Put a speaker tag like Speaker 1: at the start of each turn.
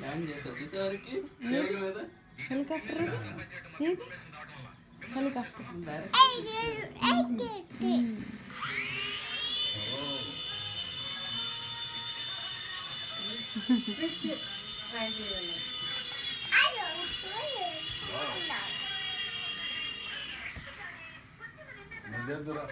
Speaker 1: land చేసి వచ్చేసరికి table మీద
Speaker 2: హెలికాప్టర్ ఏది హెలికాప్టర్
Speaker 3: ముజద్దురా